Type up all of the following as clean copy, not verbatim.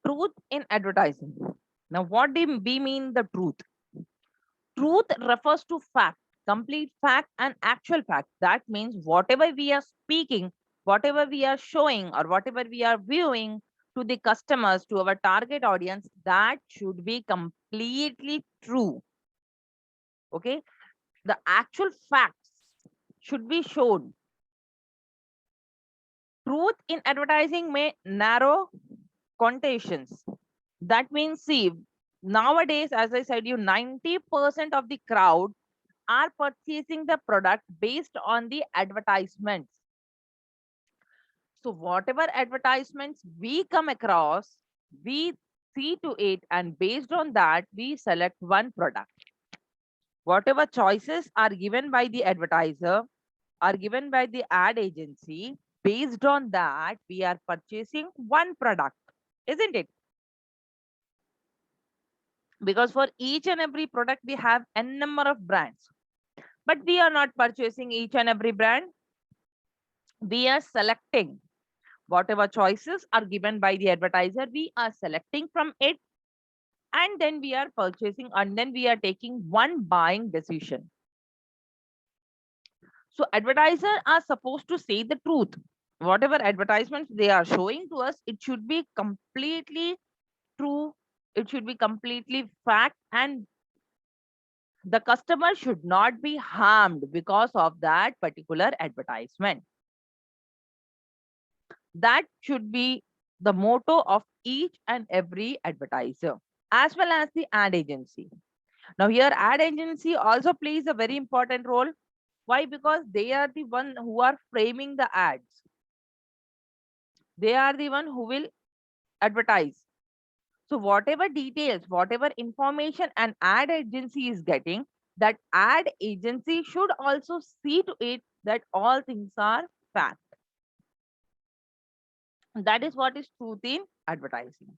Truth in advertising. Now, what do we mean the truth? Truth refers to fact, complete fact, and actual fact. That means whatever we are speaking, whatever we are showing, or whatever we are viewing to the customers, to our target audience, that should be completely true. Okay. The actual facts should be shown. Truth in advertising may narrow connotations. That means, see, nowadays, as I said, you 90% of the crowd are purchasing the product based on the advertisements. So whatever advertisements we come across, we see to it, and based on that, we select one product. Whatever choices are given by the advertiser, are given by the ad agency, based on that, we are purchasing one product, isn't it? Because for each and every product, we have n number of brands, but we are not purchasing each and every brand. We are selecting whatever choices are given by the advertiser. We are selecting from it, and then we are purchasing, and then we are taking one buying decision. So advertisers are supposed to say the truth. Whatever advertisements they are showing to us, it should be completely true. It should be completely fact, and the customer should not be harmed because of that particular advertisement. That should be the motto of each and every advertiser, as well as the ad agency. Now here ad agency also plays a very important role. Why? Because they are the one who are framing the ads. They are the one who will advertise. So whatever details, whatever information an ad agency is getting, that ad agency should also see to it that all things are fact. That is what is truth in advertising.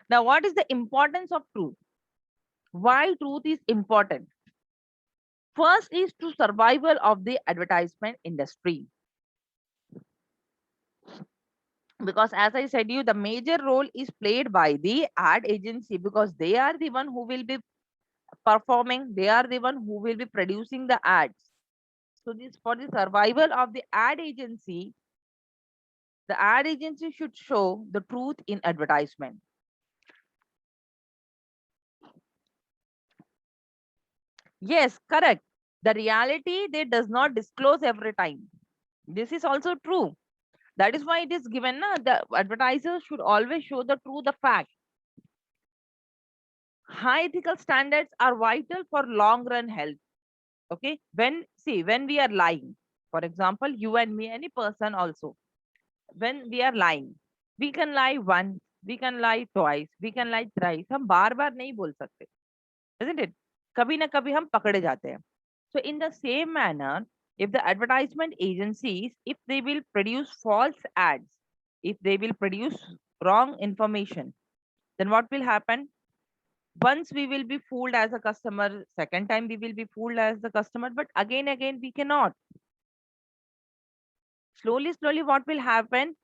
Now, what is the importance of truth? Why truth is important? First is to survival of the advertisement industry. Because as I said you, the major role is played by the ad agency, because they are the one who will be performing, they are the one who will be producing the ads. So this, for the survival of the ad agency should show the truth in advertisement. Yes, correct. The reality they does not disclose every time. This is also true. That is why it is given, na, the advertisers should always show the truth, the fact. High ethical standards are vital for long run health. Okay. When we are lying, for example, you and me, any person also, when we are lying, we can lie once, we can lie twice, we can lie thrice. हम बार बार नहीं बोल सकते, isn't it? कभी ना कभी हम पकड़े जाते हैं. So in the same manner, if the advertisement agencies, if they will produce false ads, if they will produce wrong information, then what will happen? Once we will be fooled as a customer, second time we will be fooled as the customer, but again we cannot. Slowly what will happen?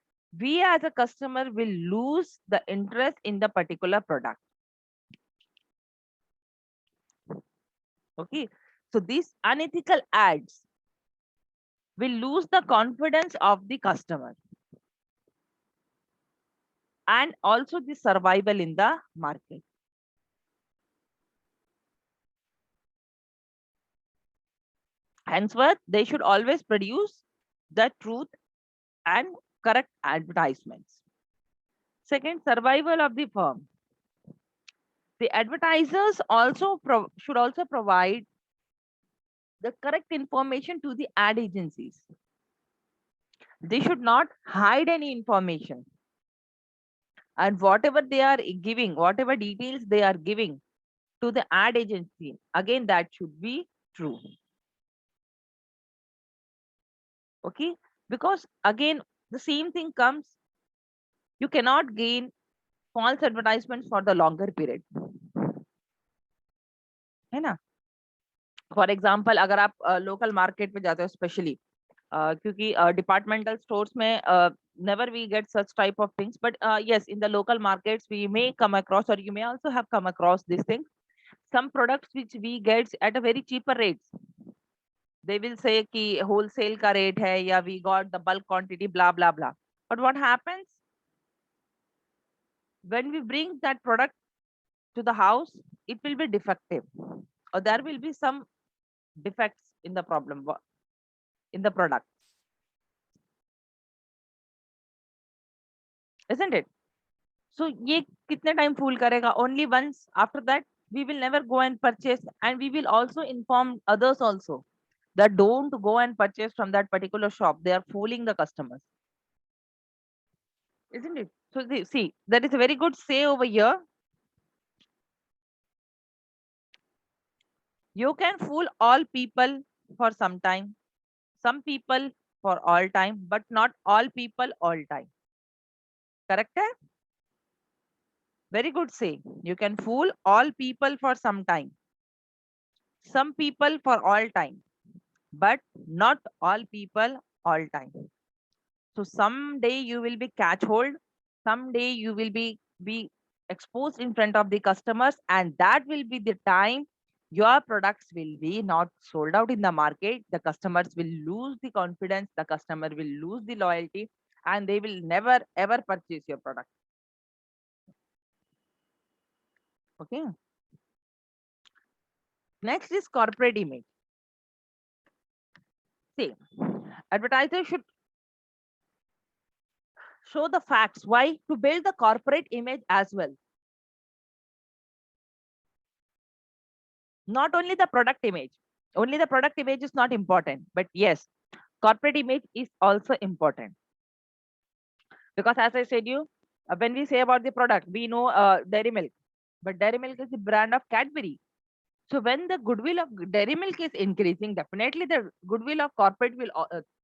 We as a customer will lose the interest in the particular product. Okay. So these unethical ads will lose the confidence of the customer, and also the survival in the market. Henceforth, they should always produce the truth and correct advertisements. Second, survival of the firm. The advertisers also should also provide the correct information to the ad agencies. They should not hide any information. And whatever they are giving, whatever details they are giving to the ad agency, again, that should be true. Okay. Because again, the same thing comes, you cannot gain false advertisements for the longer period. है ना? For example, अगर आप local market में जाते हो, especially क्योंकि departmental stores में never we get such type of things, but yes, in the local markets we may come across, or you may also have come across these things. Some products which we get at a very cheaper rates, they will say कि wholesale का rate है, या we got the bulk quantity, blah blah blah. But what happens when we bring that product to the house? It will be defective, or there will be some defects in the problem in the product, isn't it? So ये कितने time fool करेगा? Only once. After that we will never go and purchase, and we will also inform others also that don't go and purchase from that particular shop. They are fooling the customers, isn't it? So see, that is a very good say over here. You can fool all people for some time, some people for all time, but not all people all time. Correct? Hai? Very good say. You can fool all people for some time, some people for all time, but not all people all time. So someday you will be catch hold, someday you will be exposed in front of the customers, and that will be the time your products will be not sold out in the market. The customers will lose the confidence, the customer will lose the loyalty, and they will never ever purchase your product. Okay. Next is corporate image. See, advertisers should show the facts. Why? To build the corporate image as well. Not only the product image. Only the product image is not important, but yes, corporate image is also important. Because as I said you, when we say about the product, we know Dairy Milk, but Dairy Milk is the brand of Cadbury. So when the goodwill of Dairy Milk is increasing, definitely the goodwill of corporate will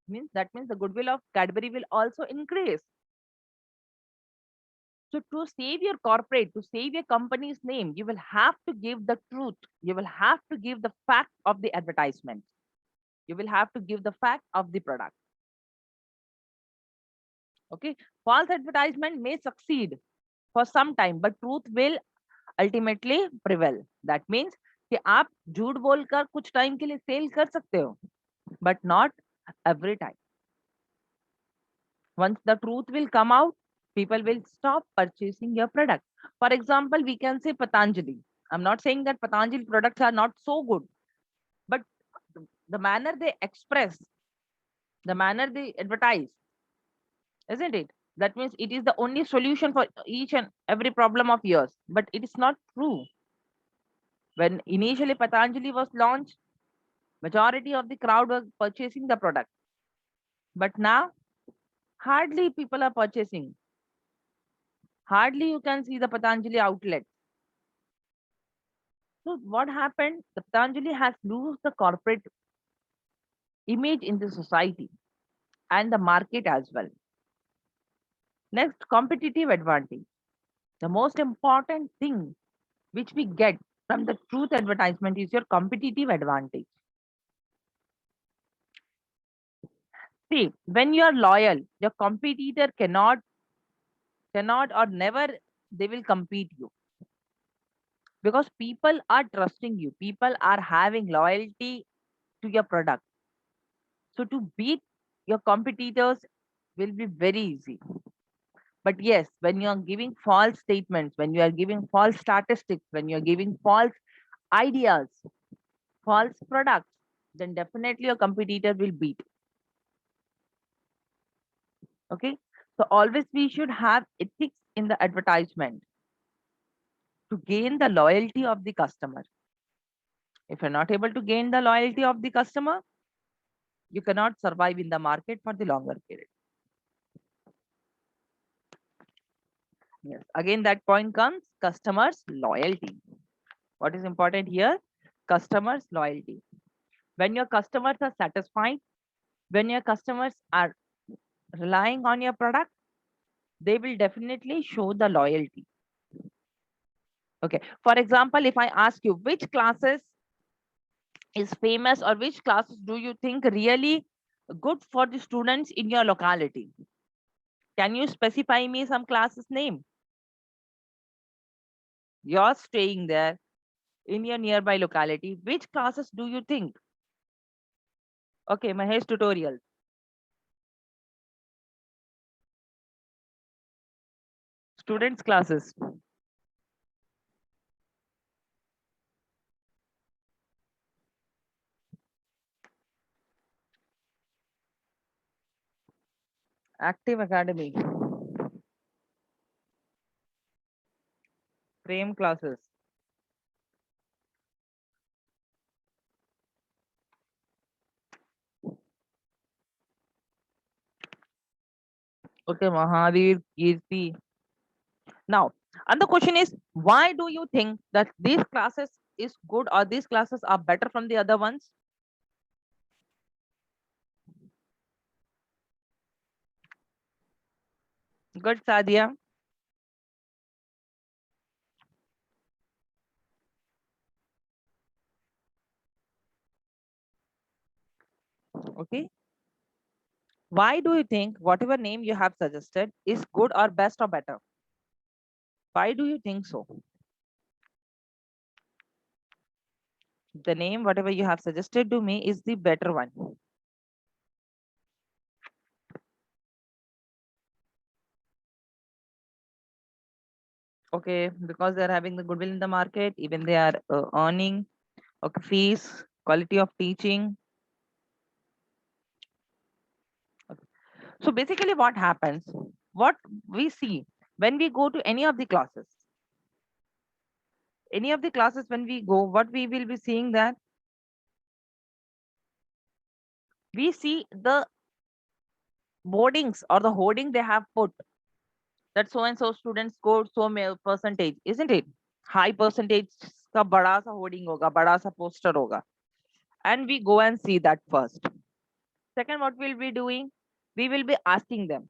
means the goodwill of Cadbury will also increase. So to save your corporate, to save your company's name, you will have to give the truth. You will have to give the fact of the advertisement. You will have to give the fact of the product. Okay. False advertisement may succeed for some time, but truth will ultimately prevail. That means कि आप झूठ बोलकर कुछ time के लिए cell कर सकते हो, but not every time. Once the truth will come out, people will stop purchasing your product. For example, we can say Patanjali. I'm not saying that Patanjali products are not so good, but the manner they express, the manner they advertise, isn't it? That means it is the only solution for each and every problem of yours, but it is not true. When initially Patanjali was launched, majority of the crowd was purchasing the product, but now hardly people are purchasing. Hardly you can see the Patanjali outlet. So what happened? The Patanjali has lost the corporate image in the society and the market as well. Next, competitive advantage. The most important thing which we get from the truth advertisement is your competitive advantage. See, when you are loyal, your competitor cannot or never they will compete you, because people are trusting you, people are having loyalty to your product. So to beat your competitors will be very easy. But yes, when you are giving false statements, when you are giving false statistics, when you are giving false ideas, false products, then definitely your competitor will beat. Okay. So always we should have ethics in the advertisement to gain the loyalty of the customer. If you're not able to gain the loyalty of the customer, you cannot survive in the market for the longer period. Yes. Again, that point comes customers' loyalty. What is important here? Customers' loyalty. When your customers are satisfied, when your customers are relying on your product, they will definitely show the loyalty. Okay. For example, if I ask you which classes is famous, or which classes do you think really good for the students in your locality? Can you specify me some classes name? You're staying there in your nearby locality. Which classes do you think? Okay, Mahesh tutorial. Students classes. Active Academy. Frame classes. Okay, Mahadir, Kirti. Now, and the question is, why do you think that these classes is good or these classes are better from the other ones? Good, Sadia. Okay. Why do you think whatever name you have suggested is good or best or better? Why do you think so? The name, whatever you have suggested to me, is the better one. Okay, because they're having the goodwill in the market, even they are earning, okay, fees, quality of teaching. Okay. So basically what happens, what we see when we go to any of the classes when we go, what we will be seeing that we see the boardings or the hoarding they have put that so and so students scored so many percentage, isn't it? High percentage का बड़ा सा hoarding होगा, बड़ा सा poster होगा, and we go and see that first. Second, what we'll be doing, we will be asking them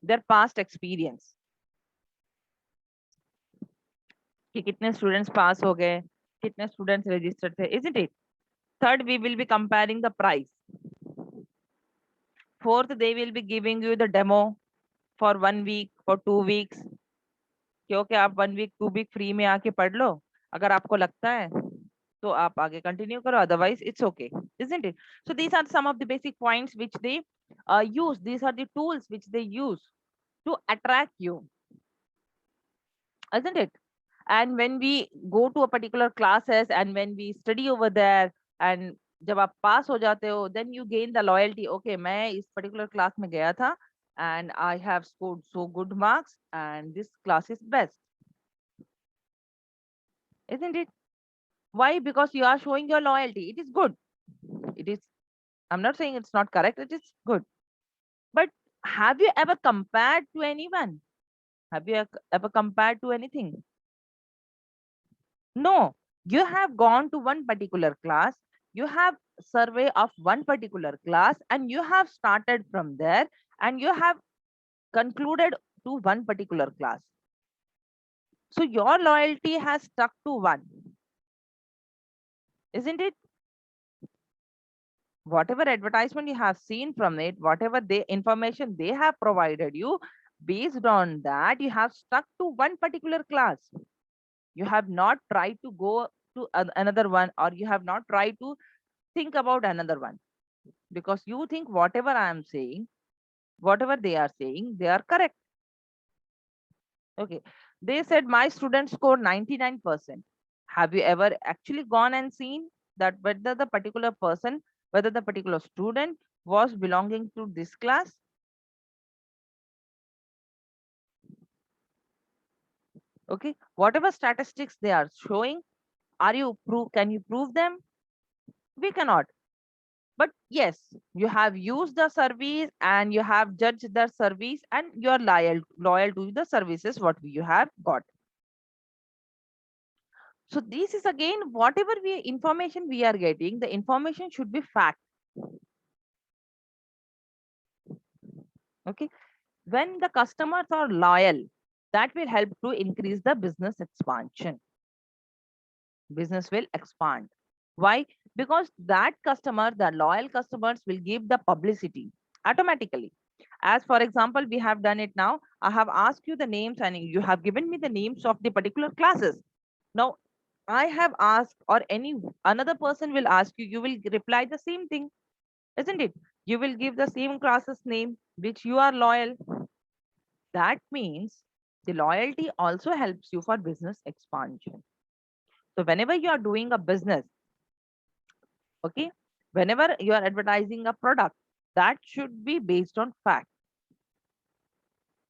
their past experience कि कितने students pass हो गए, कितने students registered थे, isn't it? Third, we will be comparing the price. Fourth, they will be giving you the demo for 1 week, for 2 weeks. क्योंकि आप 1 week 2 week free में आके पढ़ लो, अगर आपको लगता है तो आप आगे कंटिन्यू करो, otherwise it's okay, isn't it? So these are some of the basic points which they use. These are the tools which they use to attract you, isn't it? And when we go to a particular classes and when we study over there, and जब आप पास हो जाते हो, then you gain the loyalty. Okay, मैं इस particular class में गया था and I have scored so good marks and this class is best, isn't it? Why? Because you are showing your loyalty. It is good. It is, I'm not saying it's not correct, it is good. But have you ever compared to anyone? Have you ever compared to anything? No. You have gone to one particular class, you have survey of one particular class, and you have started from there, and you have concluded to one particular class. So your loyalty has stuck to one, isn't it? Whatever advertisement you have seen from it, whatever the information they have provided you, based on that, you have stuck to one particular class. You have not tried to go to another one, or you have not tried to think about another one, because you think whatever I am saying, whatever they are saying, they are correct. Okay. They said my students score 99%. Have you ever actually gone and seen that whether the particular person, whether the particular student was belonging to this class? Okay. Whatever statistics they are showing, can you prove them? We cannot. But yes, you have used the service and you have judged the service and you are loyal to the services what you have got. So this is again, whatever information we are getting, the information should be fact. Okay. When the customers are loyal, that will help to increase the business expansion. Business will expand. Why? because that customer, the loyal customers will give the publicity automatically. As for example, we have done it now. I have asked you the names and you have given me the names of the particular classes. Now, I have asked, or any another person will ask you, you will reply the same thing, isn't it? You will give the same class's name, which you are loyal. That means the loyalty also helps you for business expansion. So whenever you are doing a business, okay, whenever you are advertising a product, that should be based on fact.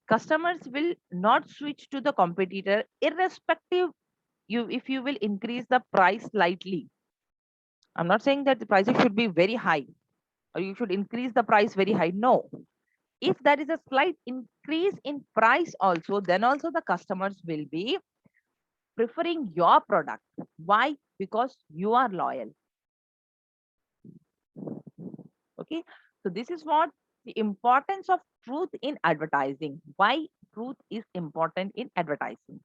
Customers will not switch to the competitor irrespective you if you will increase the price slightly. I'm not saying that the prices should be very high or you should increase the price very high. No. If there is a slight increase in price also, then also the customers will be preferring your product. Why? Because you are loyal. Okay. So this is what the importance of truth in advertising. Why truth is important in advertising.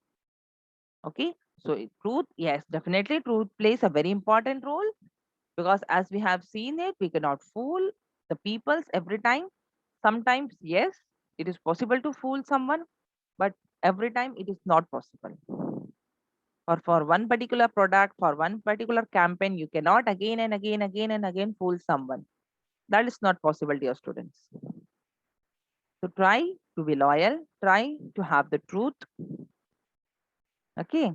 Okay. So truth, yes, definitely truth plays a very important role because as we have seen it, we cannot fool the peoples every time. Sometimes, yes, it is possible to fool someone, but every time it is not possible. Or for one particular product, for one particular campaign, you cannot again fool someone. That is not possible, dear students. So try to be loyal, try to have the truth. Okay.